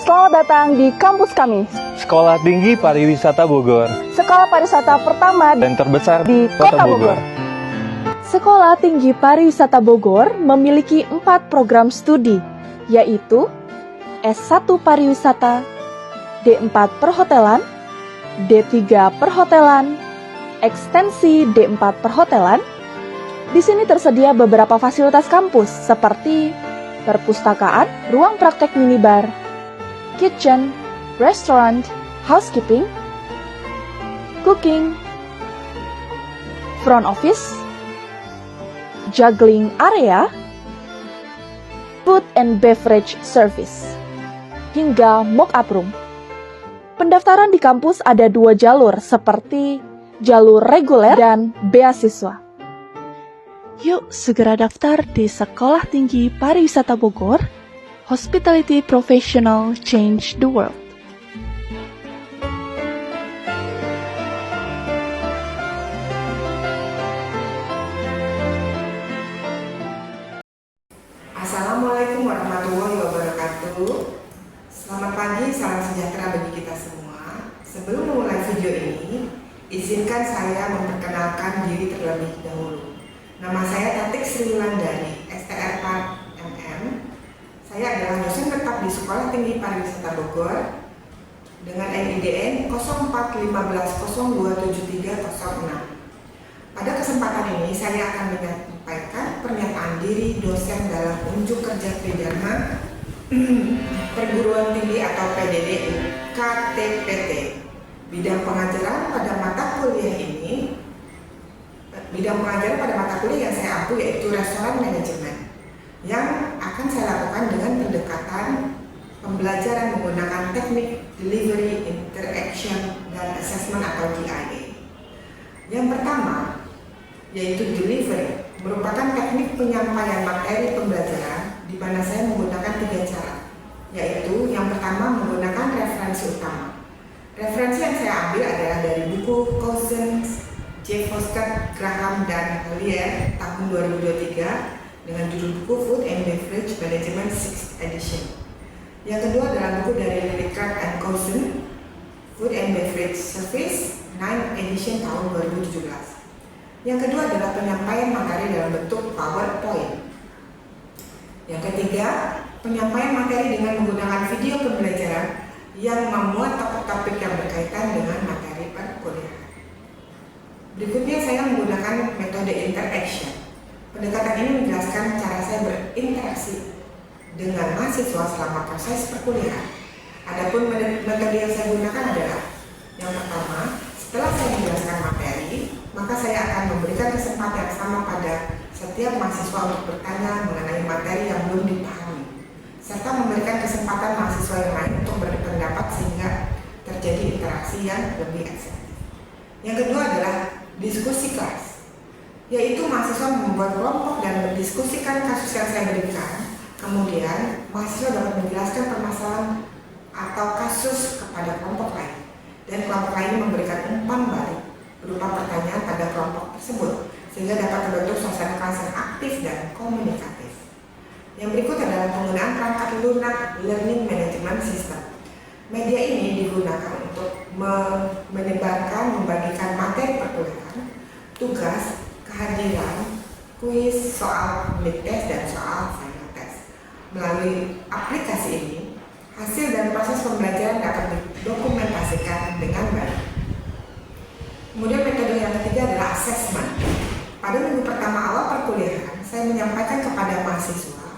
Selamat datang di kampus kami, Sekolah Tinggi Pariwisata Bogor, sekolah pariwisata pertama dan terbesar di Kota Bogor. Sekolah Tinggi Pariwisata Bogor memiliki 4 program studi, yaitu S1 Pariwisata, D4 Perhotelan, D3 Perhotelan, Ekstensi D4 Perhotelan. Di sini tersedia beberapa fasilitas kampus seperti perpustakaan, ruang praktek minibar, kitchen, restaurant, housekeeping, cooking, front office, juggling area, food and beverage service, hingga mock-up room. Pendaftaran di kampus ada 2 jalur seperti jalur reguler dan beasiswa. Yuk segera daftar di Sekolah Tinggi Pariwisata Bogor. Hospitality Professional Change the World. Assalamualaikum warahmatullahi wabarakatuh. Selamat pagi, salam sejahtera bagi kita semua. Sebelum memulai video ini, izinkan saya memperkenalkan diri terlebih dahulu. Nama saya Tatik Sri Wulandari, STR 4 MM. Saya adalah dosen tetap di Sekolah Tinggi Pariwisata Bogor dengan NIDN 0415027306. Pada kesempatan ini saya akan menyampaikan pernyataan diri dosen dalam unjuk kerja Tridharma Perguruan Tinggi atau PDDI KTPT. Bidang pengajaran pada mata kuliah yang saya ampu yaitu restoran manajemen, yang akan saya lakukan dengan pendekatan pembelajaran menggunakan teknik delivery, interaction, dan assessment atau DIA. Yang pertama yaitu delivery, merupakan teknik penyampaian materi pembelajaran di mana saya menggunakan 3 cara, yaitu yang pertama menggunakan referensi utama. Referensi yang saya ambil adalah dari buku Cousins, J. Foster, Graham, dan Collier tahun 2023 dengan judul buku Food and Beverage Management 6th Edition. Yang kedua adalah buku dari Lillicrad and Cousins, Food and Beverage Service 9th Edition tahun 2017. Yang kedua adalah penyampaian materi dalam bentuk PowerPoint. Yang ketiga, penyampaian materi dengan menggunakan video pembelajaran yang memuat topik-topik yang berkaitan dengan materi perkuliahan. Berikutnya saya menggunakan metode interaction. Pendekatan ini menjelaskan cara saya berinteraksi dengan mahasiswa selama proses perkuliahan. Adapun metode yang saya gunakan adalah yang pertama, setelah saya menjelaskan materi, maka saya akan memberikan kesempatan yang sama pada setiap mahasiswa untuk bertanya mengenai materi yang belum dipahami, serta memberikan kesempatan mahasiswa yang lain untuk berpendapat sehingga terjadi interaksi yang lebih efektif. Yang kedua adalah diskusi kelas, yaitu mahasiswa membuat kelompok dan mendiskusikan kasus yang saya berikan. Kemudian mahasiswa dapat menjelaskan permasalahan atau kasus kepada kelompok lain, dan kelompok lain memberikan umpan balik berupa pertanyaan pada kelompok tersebut, sehingga dapat terbentuk suasana kelas yang aktif dan komunikatif. Yang berikut adalah penggunaan perangkat lunak learning management system. Media ini digunakan untuk menyebarkan, membagikan materi perkuliahan, tugas, kehadiran, kuis, soal public test, dan soal final test. Melalui aplikasi ini, hasil dan proses pembelajaran dapat didokumentasikan dengan baik. Kemudian metode yang ketiga adalah assessment. Pada minggu pertama awal perkuliahan, saya menyampaikan kepada mahasiswa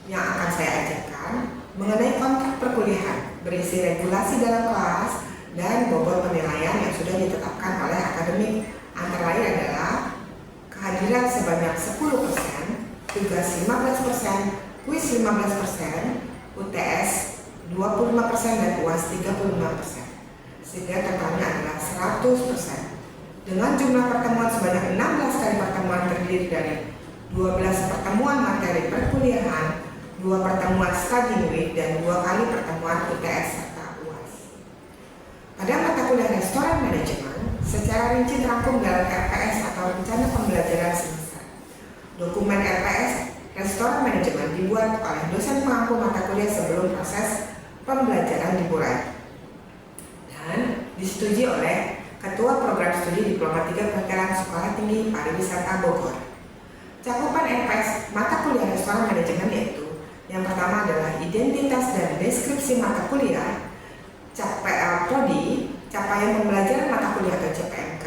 yang akan saya ajarkan mengenai kontrak perkuliahan, berisi regulasi dalam kelas dan bobot penilaian yang sudah ditetapkan oleh akademik. Antara lain adalah kehadiran sebanyak 10%, tugas 15%, kuis 15%, UTS 25% dan UAS 35%. Sehingga totalnya adalah 100%. Dengan jumlah pertemuan sebanyak 16 kali pertemuan terdiri dari 12 pertemuan materi perkuliahan, 2 pertemuan study week, dan 2 kali pertemuan UTS serta UAS. Pada mata kuliah restoran manajemen, secara rinci terangkum dalam RPS atau rencana pembelajaran semester. Dokumen RPS restoran manajemen dibuat oleh dosen pengampu mata kuliah sebelum proses pembelajaran dimulai dan disetujui oleh Ketua Program Studi Diploma 3 Perhotelan Sekolah Tinggi Pariwisata Bogor. Cakupan RPS mata kuliah restoran manajemen yaitu yang pertama adalah identitas dan deskripsi mata kuliah, Prodi, capaian pembelajaran mata kuliah atau CPMK,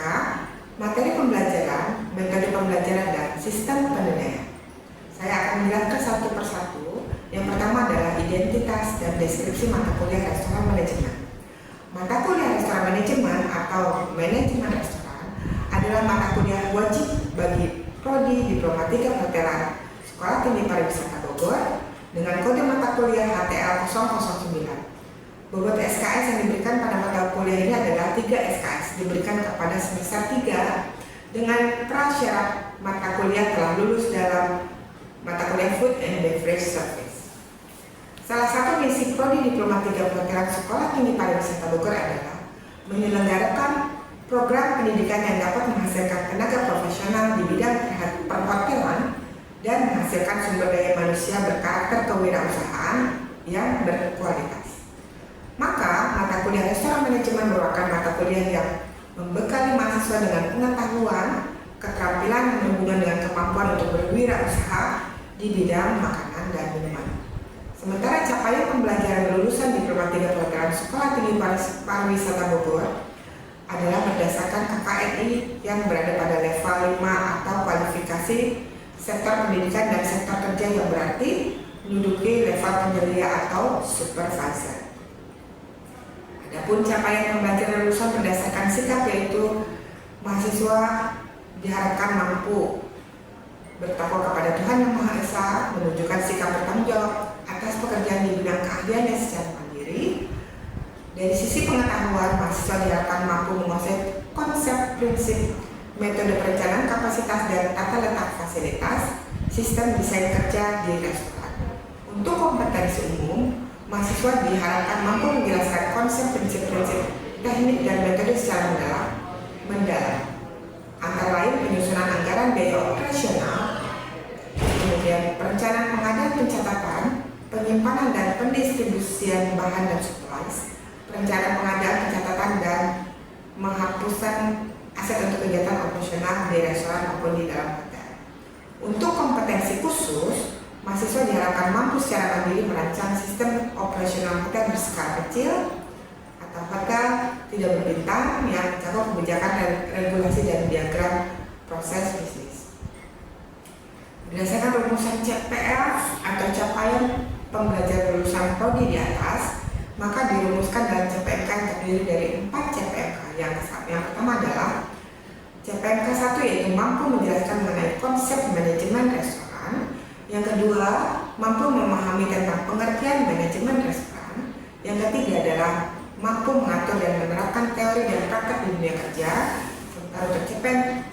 materi pembelajaran, metode pembelajaran, dan sistem penilaian. Saya akan menjelaskan satu persatu. Yang pertama adalah identitas dan deskripsi mata kuliah restoran manajemen. Mata kuliah restoran manajemen atau manajemen restoran adalah mata kuliah wajib bagi Prodi Diploma 3 Perhotelan Sekolah Tinggi Pariwisata Bogor dengan kode mata kuliah HTL 009. Bobot SKS yang diberikan pada mata kuliah ini adalah 3 SKS diberikan kepada semester 3 dengan prasyarat mata kuliah telah lulus dalam mata kuliah Food and Beverage Service. Salah satu misi Prodi Diploma 3 Perhotelan Sekolah Tinggi Pariwisata Bogor adalah menyelenggarakan program pendidikan yang dapat menghasilkan tenaga profesional di bidang perhotelan dan menghasilkan sumber daya manusia berkarakter kewirausahaan yang berkualitas. Maka, mata kuliah restoran manajemen merupakan mata kuliah yang membekali mahasiswa dengan pengetahuan, keterampilan yang berhubungan dengan kemampuan untuk berwirausaha di bidang makanan dan minuman. Sementara capaian pembelajaran lulusan Diploma 3 Perhotelan Sekolah Tinggi Pariwisata Bogor adalah berdasarkan KKNI yang berada pada level 5 atau kualifikasi sektor pendidikan dan sektor kerja yang berarti menduduki level penyelia atau supervisor. Adapun capaian pembelajaran lulusan berdasarkan sikap yaitu mahasiswa diharapkan mampu bertakwa kepada Tuhan Yang Maha Esa, menunjukkan sikap bertanggung jawab atas pekerjaan di bidang keahliannya secara mandiri. Dari sisi pengetahuan, mahasiswa diharapkan mampu menguasai konsep, prinsip, metode perencanaan kapasitas dan tata letak fasilitas, sistem desain kerja di restoran. Untuk kompetensi umum, mahasiswa diharapkan mampu menjelaskan konsep, prinsip-prinsip, teknik dan metode secara mendalam. Antara lain penyusunan anggaran biaya operasional, kemudian perencanaan pengadaan pencatatan, penyimpanan dan pendistribusian bahan dan supplies, perencanaan pengadaan pencatatan dan menghapusan aset untuk kegiatan operasional di restoran maupun di dalam hotel. Untuk kompetensi khusus, mahasiswa diharapkan mampu secara mandiri merancang sistem operasional hotel berskala kecil atau hotel tidak berbintang yang mencakup kebijakan dan regulasi dan diagram proses bisnis. Berdasarkan rumusan CPF atau capaian pembelajaran lulusan prodi di atas, maka dirumuskan dalam CPMK yang terdiri dari 4 CPMK. Yang pertama adalah CPMK 1 yaitu mampu menjelaskan mengenai konsep manajemen restoran. Yang kedua, mampu memahami tentang pengertian manajemen restoran. Yang ketiga adalah mampu mengatur dan menerapkan teori dan praktek di dunia kerja. Sementara untuk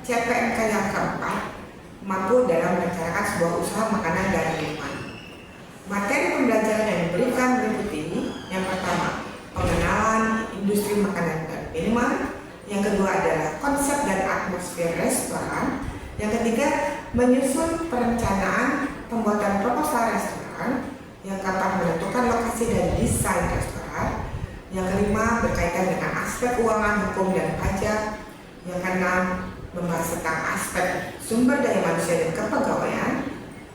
CPMK yang keempat, mampu dalam merencanakan sebuah usaha makanan dan minuman. Materi pembelajaran yang diberikan meliputi yang pertama, pengenalan industri makanan dan minuman. Yang kedua adalah konsep dan atmosfer restoran. Yang ketiga, menyusun perencanaan pembuatan proposal restoran. Yang keempat, menentukan lokasi dan desain restoran. Yang kelima, berkaitan dengan aspek keuangan, hukum, dan pajak. Yang keenam, membahas tentang aspek sumber daya manusia dan kepegawaian.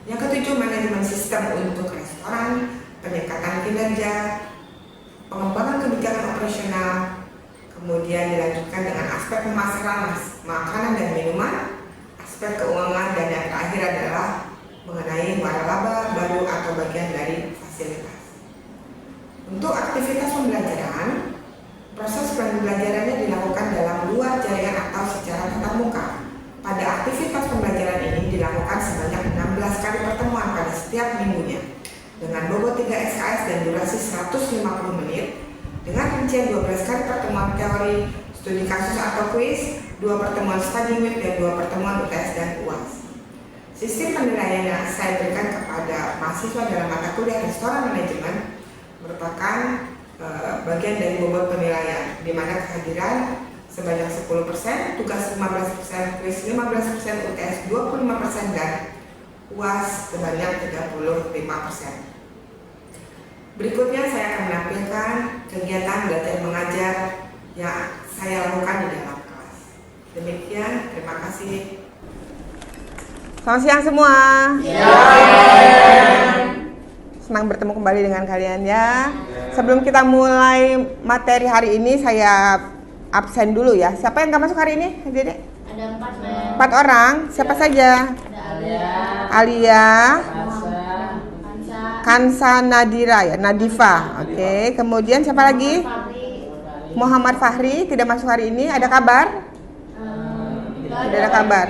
Yang ketujuh, manajemen sistem untuk restoran, peningkatan kinerja, pengembangan kebijakan operasional. Kemudian dilanjutkan dengan aspek pemasaran makanan dan minuman, aspek keuangan, dan yang terakhir adalah mengenai waralaba baru atau bagian dari fasilitas. Untuk aktivitas pembelajaran, proses pembelajarannya dilakukan dalam luar jaringan atau secara tatap muka. Pada aktivitas pembelajaran ini dilakukan sebanyak 16 kali pertemuan pada setiap minggunya dengan bobot 3 SKS dan durasi 150 menit dengan rincian 12 kali pertemuan teori, studi kasus atau kuis, 2 pertemuan study week, dan 2 pertemuan UTS dan UAS. Sistem penilaian yang saya berikan kepada mahasiswa dalam mata kuliah restoran manajemen merupakan bagian dari bobot penilaian, di mana kehadiran sebanyak 10%, tugas 15%, kuis 15%, UTS 25%, dan UAS sebanyak 35%. Berikutnya saya akan menampilkan kegiatan belajar mengajar yang saya lakukan di dalam kelas. Demikian, terima kasih. Selamat siang semua. Senang bertemu kembali dengan kalian ya. Sebelum kita mulai materi hari ini, saya absen dulu ya. Siapa yang nggak masuk hari ini? Dede? Ada 4 orang. Siapa saja? Ada Alia, Kansa, Kansa Nadira ya, Nadifa. Oke. Kemudian siapa lagi? Fahri, Muhammad Fahri tidak masuk hari ini. Ada kabar? Tidak ada kabar.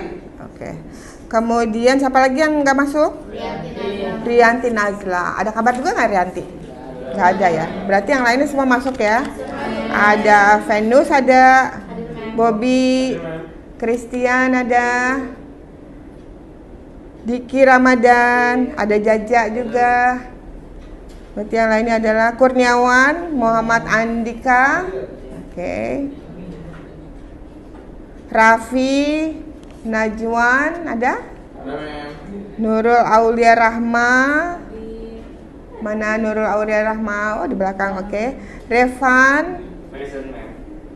Oke. Kemudian siapa lagi yang nggak masuk? Rianti Nazla. Ada kabar juga nggak Rianti? Nggak ada ya. Berarti yang lainnya semua masuk ya. Ada Venus, ada Bobby, Christian, ada Diki Ramadan, ada Jaja juga. Berarti yang lainnya adalah Kurniawan, Muhammad Andika, oke. Raffi, Najwan, ada? Nurul Aulia Rahma. Mana Nurul Aulia Rahma? Oh, di belakang, oke. Revan,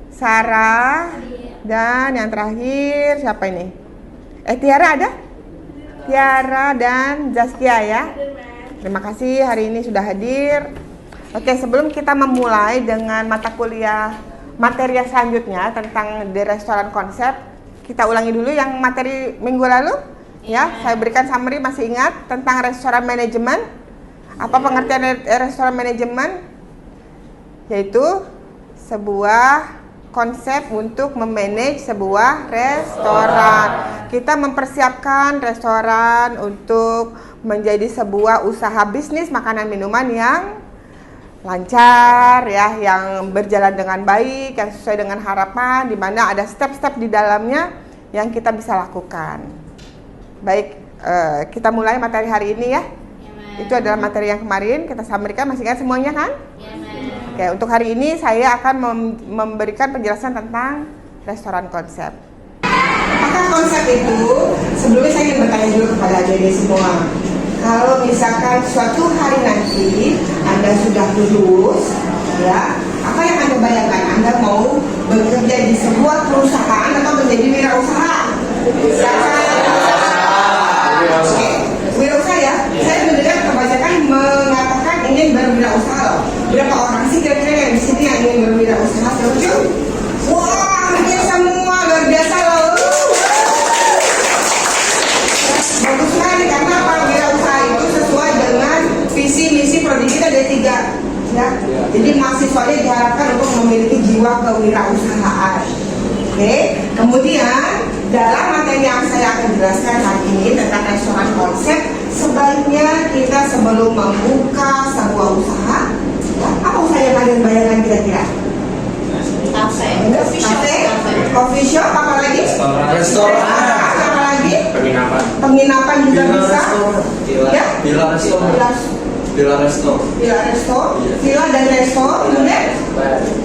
Sarah, dan yang terakhir siapa ini? Tiara ada? Tiara dan Zaskia ya. Terima kasih hari ini sudah hadir. Oke, sebelum kita memulai dengan mata kuliah materi yang selanjutnya tentang The Restaurant Concept, kita ulangi dulu yang materi minggu lalu ya. Saya berikan summary, masih ingat tentang restoran manajemen? Apa pengertian restoran manajemen? Yaitu sebuah konsep untuk memanage sebuah restoran. Kita mempersiapkan restoran untuk menjadi sebuah usaha bisnis makanan minuman yang lancar ya, yang berjalan dengan baik, yang sesuai dengan harapan, di mana ada step-step di dalamnya yang kita bisa lakukan. Baik, kita mulai materi hari ini ya. Itu adalah materi yang kemarin kita sampaikan, masih ingat semuanya kan? Oke, untuk hari ini saya akan memberikan penjelasan tentang restoran konsep. Apakah konsep itu? Sebelumnya saya ingin bertanya dulu kepada adik-adik semua. Kalau misalkan suatu hari nanti Anda sudah lulus, ya, apa yang Anda bayangkan? Anda mau bekerja di sebuah perusahaan atau menjadi wirausaha? Oke, wirausaha ya. Saya mendengar kebanyakan mengatakan ingin berwirausaha. Berapa orang sih kira-kira yang di sini yang ingin berwirausaha? Wah, ini semua luar biasa loh. Bagus sekali, karena apa? Wirausaha itu sesuai dengan visi misi prodi kita ada 3 ya. Jadi mahasiswanya diharapkan untuk memiliki jiwa kewirausahaan. Oke. Kemudian dalam materi yang saya akan jelaskan hari ini tentang restoran konsep, sebaiknya kita sebelum membuka sebuah usaha, apa usaha yang kalian bayangkan kira-kira? Kafe, Coffee shop, apa lagi? Restoran. Apa lagi? Penginapan Juga bisa. Ya? Villa resto. Villa dan resto, kemudian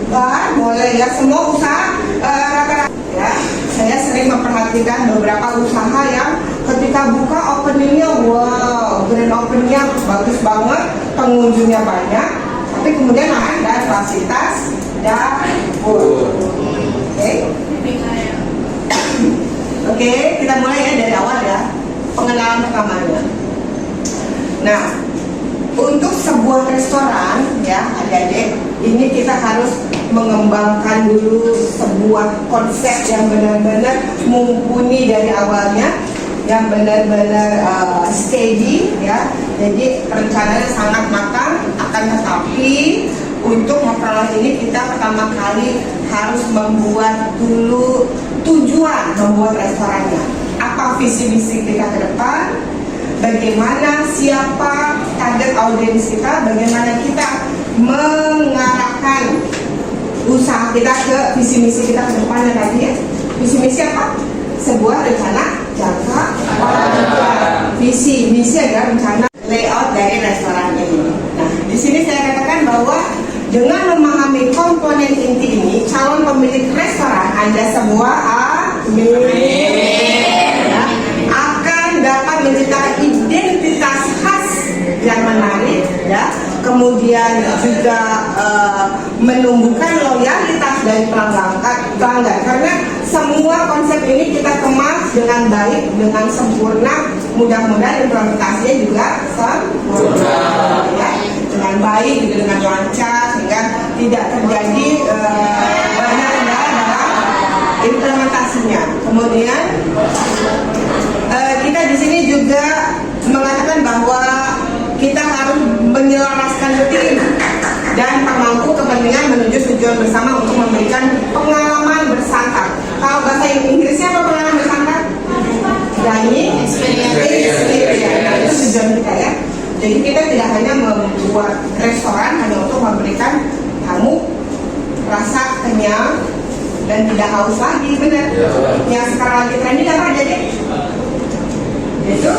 bar, boleh ya. Semua usaha rata-rata. Ya, saya sering memperhatikan beberapa usaha yang ketika buka openingnya, wow, grand openingnya bagus banget, pengunjungnya banyak, tapi kemudian ada fasilitas dapur. Oke, kita mulai ya dari awal ya, pengenalan pertamanya. Nah, untuk sebuah restoran ya adik-adik, ini kita harus mengembangkan dulu sebuah konsep yang benar-benar mumpuni dari awalnya, yang benar-benar steady ya. Jadi rencananya sangat matang, akan tetapi untuk memperoleh ini kita pertama kali harus membuat dulu tujuan membuat restorannya. Apa visi misi kita ke depan? Bagaimana, siapa target audiens kita, bagaimana kita mengarahkan usaha kita ke visi misi kita ke depannya tadi ya. Visi misi apa? Sebuah rencana jangka panjang. Visi misi adalah rencana layout dari restoran ini. Nah, di sini saya katakan bahwa dengan memahami komponen inti ini, calon pemilik restoran Anda semua ya, akan dapat menciptakan identitas khas yang menarik ya. kemudian juga menumbuhkan loyalitas dari pelanggan, karena semua konsep ini kita kemas dengan baik, dengan sempurna. Mudah-mudahan implementasinya juga sempurna, ya, dengan baik, gitu, dengan lancar, sehingga tidak terjadi banyak kendala dalam implementasinya. Kemudian kita di sini juga mengatakan bahwa kita harus menyelaraskan tim dan pemangku kepentingan menuju tujuan bersama untuk memberikan pengalaman bersantap. Kalau bahasa Inggrisnya apa pengalaman bersantap? Dining experience. Nah, itu tujuan kita, ya. Jadi kita tidak hanya membuat restoran hanya untuk memberikan tamu rasa kenyang dan tidak haus lagi, benar? Yang sekarang lagi trending apa jadi? Itu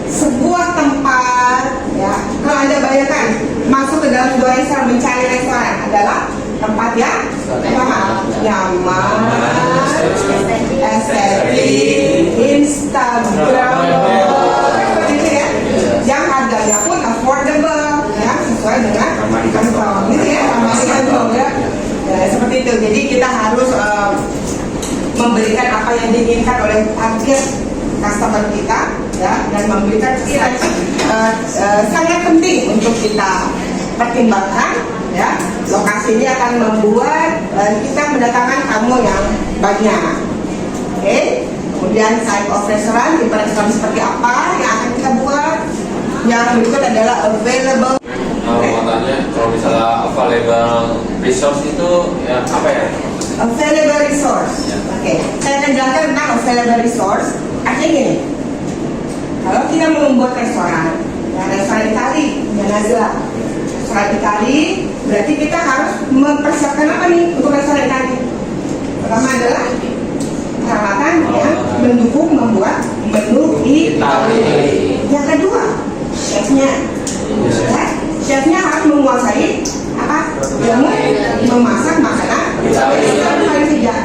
sebuah tempat, ya. Kalau Anda bayangkan masuk ke dalam sebuah restoran, mencari restoran adalah tempat yang pertama nyaman, estetik, instagramable, gitu ya. Yang harganya pun affordable, ya, sesuai dengan kantong, gitu ya, ramah kantong, ya. Seperti itu. Jadi kita harus memberikan apa yang diinginkan oleh target customer kita, ya, dan memberikan sangat penting untuk kita pertimbangkan, ya. Lokasi ini akan membuat kita mendatangkan tamu yang banyak. Oke. Kemudian type of restaurant, tipe restoran seperti apa yang akan kita buat. Yang berikut adalah available. Katanya kalau misalnya available resource itu ya apa ya? Available resource. Oke. Saya akan jelaskan tentang available resource. Artinya gini, kalau kita mau membuat restoran, ya, restoran Itali, jangan salah. Restoran Itali, berarti kita harus mempersiapkan apa nih untuk restoran Itali? Pertama adalah peralatan yang mendukung membuat menu Itali. Yang kedua, chefnya, ya, chefnya harus menguasai apa? Ilmu memasak makanan Itali, paling tidak,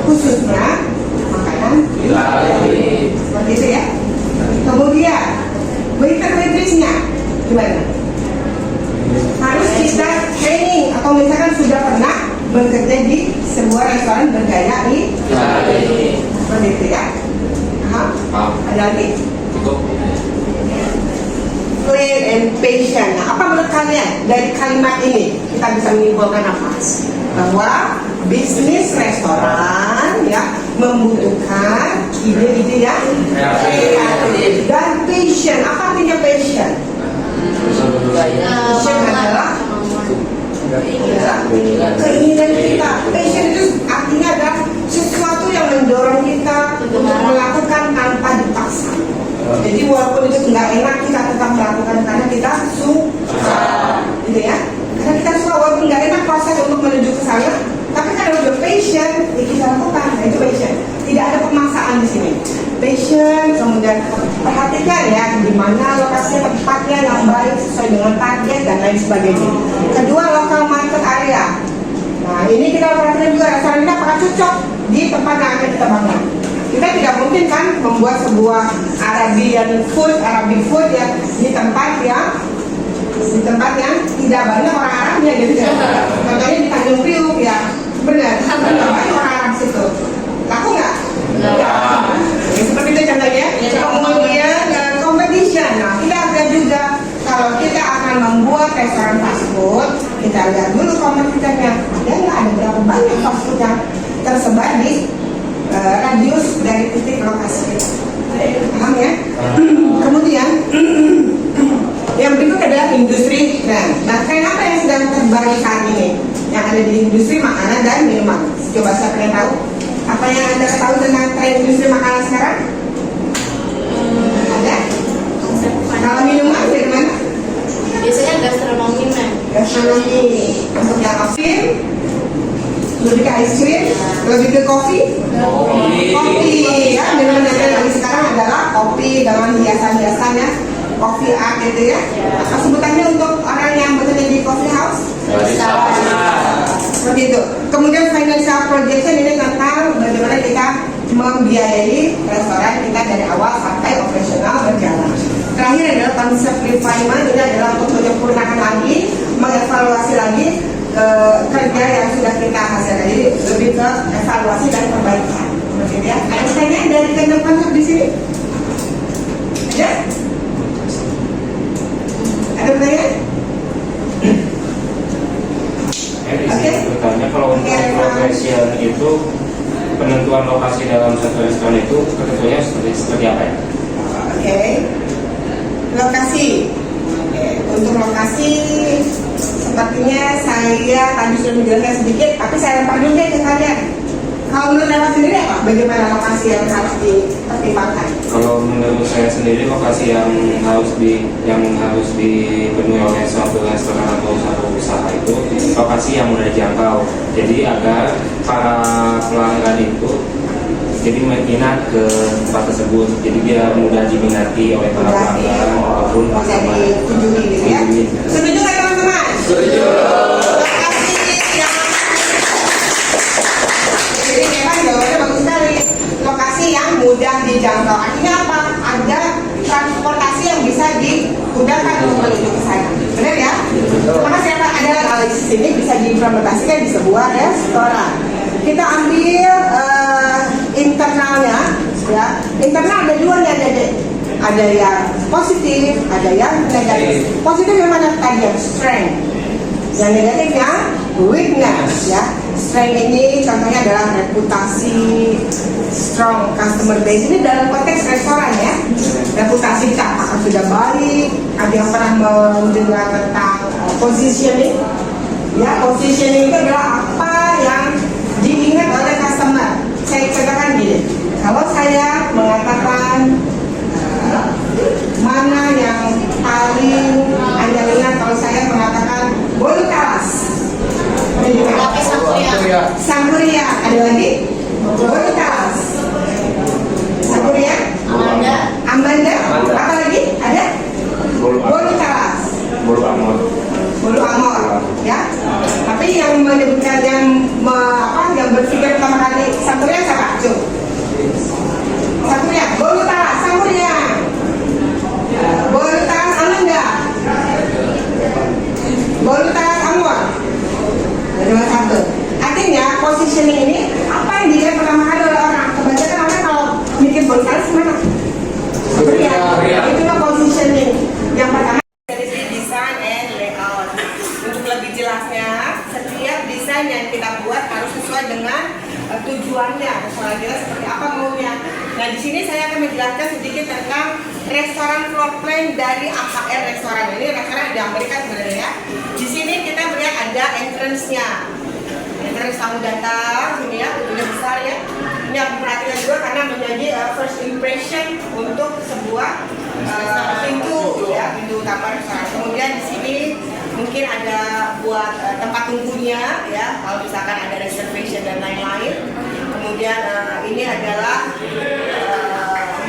khususnya makanan Itali. Seperti itu, ya. Kemudian waiter-waitressnya gimana? Harus kita training atau misalkan sudah pernah bekerja di sebuah restoran bergaya Itali. Seperti itu, ya. Ada lagi? Cukup. Clear and patient. Nah, apa menurut kalian dari kalimat ini kita bisa menyimpulkan apa? Bahwa bisnis restoran, ya, membutuhkan ide-ide yang kreatif dan passion. Apa artinya passion? Passion adalah keinginan kita. Passion itu artinya adalah sesuatu yang mendorong kita untuk melakukan tanpa dipaksa. Jadi walaupun itu nggak enak, kita tetap melakukan karena kita suka, gitu ya. Karena kita suka, walaupun nggak enak proses untuk menuju ke sana, tapi kalau udah passion, ya kita lakukan. Nah, itu passion. Tidak ada pemaksaan di sini. Passion, kemudian perhatikan, ya, di mana lokasinya, tempatnya yang baik sesuai dengan target dan lain sebagainya. Kedua, local market area. Nah, ini kita perhatikan juga restoran kita apakah cocok di tempat yang akan kita bangun. Kita tidak mungkin kan membuat sebuah Arabic food ya di tempat yang tidak banyak orang Arabnya, gitu ya. Contohnya di Tanjung Priuk, ya, benar, tidak banyak orang Arab situ. Laku nggak? Ya, seperti itu contohnya. Kemudian competition. Nah, kita lihat juga kalau kita akan membuat restoran fast food, kita lihat dulu kompetitornya. Ada nggak, ada berapa banyak fast food yang tersebar di radius dari titik lokasi. Paham, ya? Kemudian yang berikut adalah industri tren. Nah, tren apa yang sedang terbaru saat ini? Yang ada di industri makanan dan minuman. Coba siapa yang tahu? Apa yang Anda tahu tentang tren industri makanan sekarang? Ada? Kalau minuman dari mana? Biasanya gastronomi, men. Gastronomi. Untuk yang film, lebih ke ice cream, lebih ke kopi, ya. Minuman yang ada lagi sekarang adalah kopi dengan hiasan-hiasannya, coffee art, gitu ya. Apa sebutannya untuk orang yang bekerja di coffee house? Seperti itu. Kemudian financial projection ini tentang bagaimana kita membiayai restoran kita dari awal sampai operasional berjalan. terakhir adalah konsep refinement. Ini adalah untuk menyempurnakan lagi, mengevaluasi lagi kerja yang sudah kita hasilkan. Jadi lebih ke evaluasi dan perbaikan. Begitu ya. Ada pertanyaan dari keenam konsep di sini? Ada? Ada pertanyaan? Oke. Bertanya kalau untuk location itu penentuan lokasi dalam satu restoran itu ketentuannya seperti apa ya? Oke. Lokasi. Oke. Untuk lokasi sepertinya saya tadi sudah menjelaskan sedikit, tapi saya lempar dulu deh ke kalian. Kalau menurut lewat sendiri apa? Bagaimana lokasi yang harus dipertimbangkan? Kalau menurut saya sendiri lokasi yang harus dipenuhi oleh suatu restoran atau satu usaha itu lokasi yang mudah dijangkau. Jadi agar para pelanggan itu jadi minat ke tempat tersebut. Jadi biar mudah diminati oleh para pelanggan maupun bisa dikunjungi gitu ya. Setuju nggak teman-teman? Setuju. Jadi memang jawabannya bagus sekali. Lokasi yang mudah dijangkau. Artinya apa? Ada transportasi yang bisa digunakan untuk menuju ke sana. Benar ya? Maka siapa adalah analisis ini bisa diimplementasikan di sebuah restoran. Kita ambil internalnya, ya. Internal ada dua nih, ada yang positif, ada yang negatif. Positif yang mana tadi? Yang strength. Yang negatifnya weakness, ya. Strength ini contohnya adalah reputasi, strong customer base. Ini dalam konteks restoran ya. Reputasi kita apakah sudah baik? Ada yang pernah mendengar tentang positioning? Ya, positioning itu adalah apa yang diingat oleh customer. Saya contohkan gini, kalau saya mengatakan mana yang paling Anda ingat kalau saya mengatakan Bolu Talas, Lapis Sangkuria. Sangkuria, ada lagi Bolu Talas, Sangkuria, Amanda, apa lagi? Ada Bolu Talas, Bolu Amor. Bolu Amor, ya. Tapi yang menyebutkan yang berpikir pertama kali Sangkuria siapa? Coba. Sangkuria, Bolu Talas, Sangkuria, Bolu Talas Amanda, Bolu Talas Amor. Ada satu. Artinya positioning ini apa yang dilihat pertama kali oleh orang? Kebanyakan orang kalau mikir Bolu Talas mana? Sangkuria. Itulah positioning yang pertama. Dari desain and layout. Untuk lebih jelasnya, setiap desain yang kita buat harus sesuai dengan tujuannya, restoran kita seperti apa maunya. Nah, di sini saya akan menjelaskan sedikit tentang restoran floor plan dari AHR restoran. Ini restoran di Amerika sebenarnya ya. Di sini kita melihat ada entrance-nya. Entrance tamu datang, ini ya, pintunya besar ya. Ini aku perhatikan juga karena menjadi first impression untuk sebuah pintu ya, pintu utama restoran. Kemudian di sini mungkin ada buat tempat tunggunya ya, kalau misalkan ada reservation dan lain-lain. Kemudian ini adalah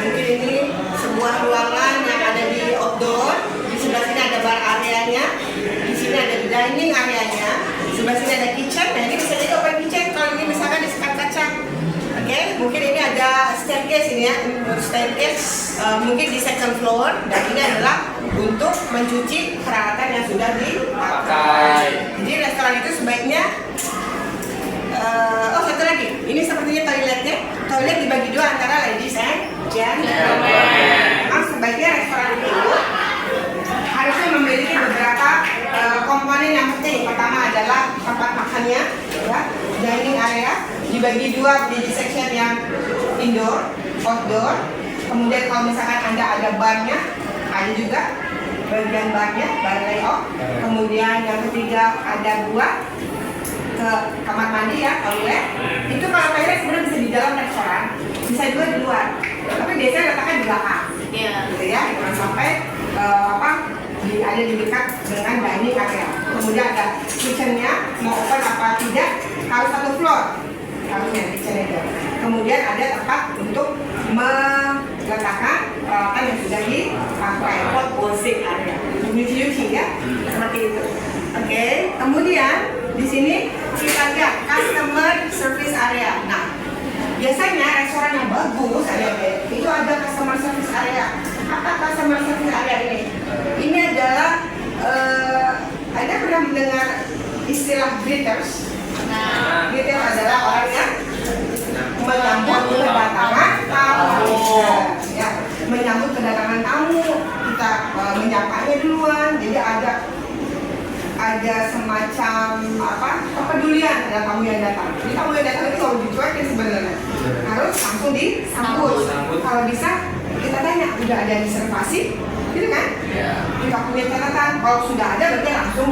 mungkin ini sebuah ruangan yang ada di outdoor. Di sebelah sini ada bar areanya, di sini ada dining areanya, di sebelah sini ada kitchen. Nah, ini bisa jadi open kitchen kalau ini misalkan di sekat kaca. Oke, mungkin ini ada staircase ini ya, staircase mungkin di second floor, dan ini adalah untuk mencuci peralatan yang sudah dipakai. Jadi restoran itu sebaiknya satu lagi, ini sepertinya toiletnya. Toilet dibagi dua antara ladies and gentlemen. Sebaiknya restoran itu harusnya memiliki beberapa komponen yang penting. Pertama adalah tempat makannya, ya, dining area dibagi dua menjadi section yang indoor, outdoor. Kemudian kalau misalkan Anda ada barnya, ada juga bagian barnya, bar layout. Kemudian yang ketiga ada dua ke kamar mandi ya, toilet. Itu kalau toilet sebenarnya bisa di dalam restoran, bisa juga di luar. Tapi biasanya letakkan di belakang, gitu ya. Jangan sampai ada di dekat dengan dining area. Kemudian ada kitchennya, mau open apa tidak, harus satu floor. Harusnya kitchen itu. Kemudian ada tempat untuk meletakkan peralatan yang sudah dipakai, pot washing area, untuk nyuci ya, seperti itu. Oke. Kemudian di sini kita lihat customer service area. Nah, biasanya restoran yang bagus itu ada customer service area. Apa customer service area ini? Ini adalah Anda pernah mendengar istilah greeters? Greeter adalah orang yang menyambut kedatangan tamu. Ya, menyambut kedatangan tamu, kita menyapanya duluan. Jadi ada semacam kepedulian terhadap tamu yang datang. Jadi tamu yang datang itu kalau dicuekin sebenarnya harus langsung disambut. Kalau bisa kita tanya, udah ada reservasi, gitu kan? Kita punya catatan. Kalau sudah ada berarti langsung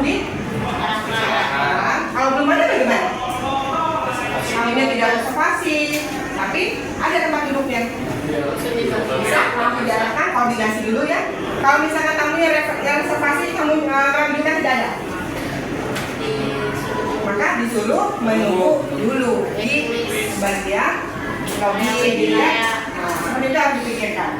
kalau belum ada bagaimana? Ini tidak reservasi, tapi ada tempat duduknya. Bisa langsung diarahkan, koordinasi dulu ya. Kalau misalkan tamunya yang reservasi, tamu duduknya tidak ada, maka disuruh menunggu dulu di bagian lobby, gitu ya. Nah, itu harus dipikirkan.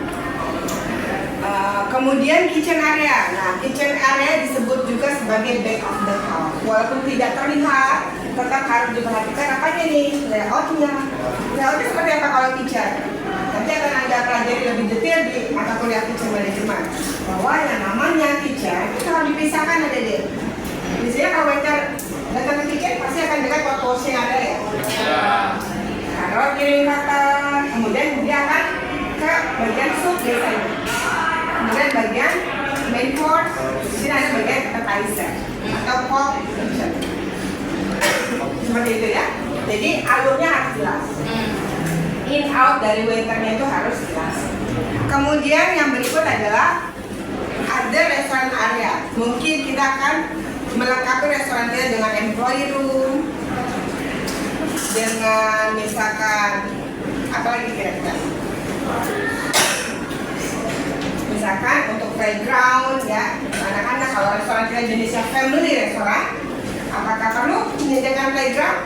Kemudian kitchen area. Nah, kitchen area disebut juga sebagai back of the house. Walaupun tidak terlihat, tetap harus diperhatikan apanya nih, layoutnya. Layoutnya seperti apa kalau kitchen? Nanti akan Anda pelajari lebih detail di mata kuliah kitchen management. Bahwa yang namanya kitchen itu harus dipisahkan ada deh. Biasanya kalau waiter datang ke kitchen pasti akan dekat washing area ya. Kalau kirim kata, kemudian dia akan ke bagian soup biasanya. Kemudian bagian main course, di sini ada bagian appetizer atau cold kitchen. Seperti itu ya. Jadi alurnya harus jelas. In out dari waiternya itu harus jelas. Kemudian yang berikut adalah ada restoran area. Mungkin kita akan melengkapi restoran kita dengan employee room, dengan misalkan apa lagi kira-kira? Misalkan untuk playground ya, anak-anak. Kalau restoran kita jenisnya family restoran, apakah perlu menyediakan playground?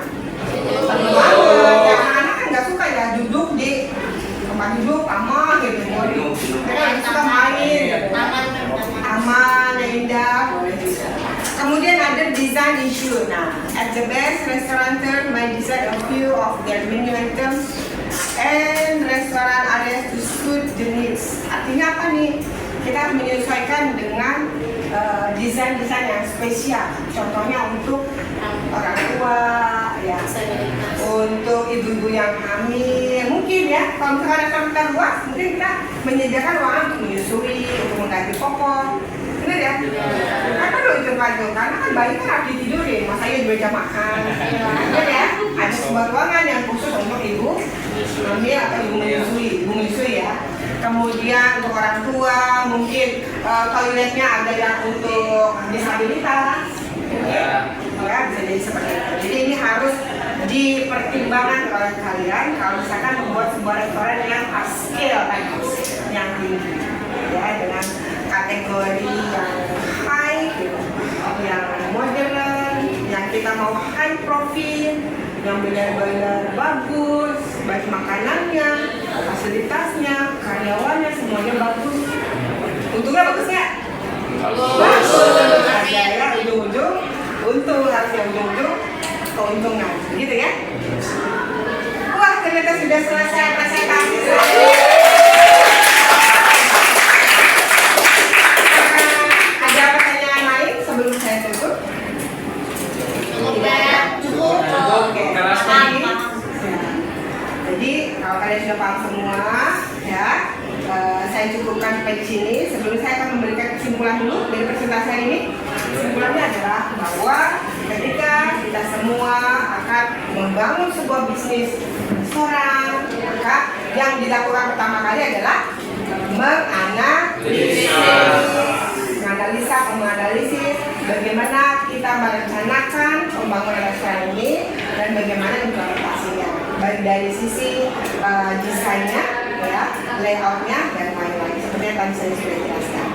Perlu banget. Anak-anak kan nggak suka ya duduk di tempat duduk aman gitu. Mereka suka main, aman, indah. Kemudian ada design issue. Nah, at the best, restaurateur may design a few of their menu items and restaurant areas to suit the needs. Artinya apa nih? Kita harus menyesuaikan dengan desain-desain yang spesial. Contohnya untuk orang tua, ya, untuk ibu-ibu yang hamil. Mungkin ya, kalau misalkan restoran kita luas, mungkin kita menyediakan ruangan untuk menyusui, untuk mengganti popok. Benar ya? Kan perlu itu Pak, karena kan bayi kan harus ditidurin, masa iya juga jam makan. Benar ya? Ada sebuah ruangan yang khusus untuk ibu hamil atau ibu menyusui ya. Kemudian untuk orang tua mungkin toiletnya ada yang untuk disabilitas. Ya, bisa jadi seperti itu. Jadi ini harus dipertimbangkan oleh kalian kalau misalkan membuat sebuah restoran yang upscale, yang tinggi, ya, dengan kategori yang high, yang modern, yang kita mau high profile, yang benar-benar bagus, baik makanannya, fasilitasnya, karyawannya, semuanya bagus. Untungnya bagus nggak? Bagus. Ya, ujung-ujung, untung harusnya ujung-ujung keuntungan, gitu ya? Wah, ternyata sudah selesai presentasi saya. Ada pertanyaan lain sebelum saya tutup? Cukup. Oke. Jadi kalau kalian sudah paham semua, ya, saya cukupkan sampai di sini. Sebelum saya akan memberikan kesimpulan dulu dari presentasi hari ini. Kesimpulannya adalah bahwa ketika kita semua akan membangun sebuah bisnis restoran, maka yang dilakukan pertama kali adalah menganalisis bagaimana kita merencanakan pembangunan restoran ini dan bagaimana implementasinya, baik dari sisi desainnya, ya, layoutnya dan lain-lain. Seperti yang tadi saya sudah jelaskan.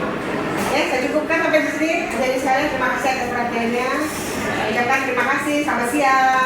Oke, saya cukupkan sampai di sini. Jadi sekalian terima kasih atas perhatiannya. Saya ucapkan terima kasih. Selamat siang.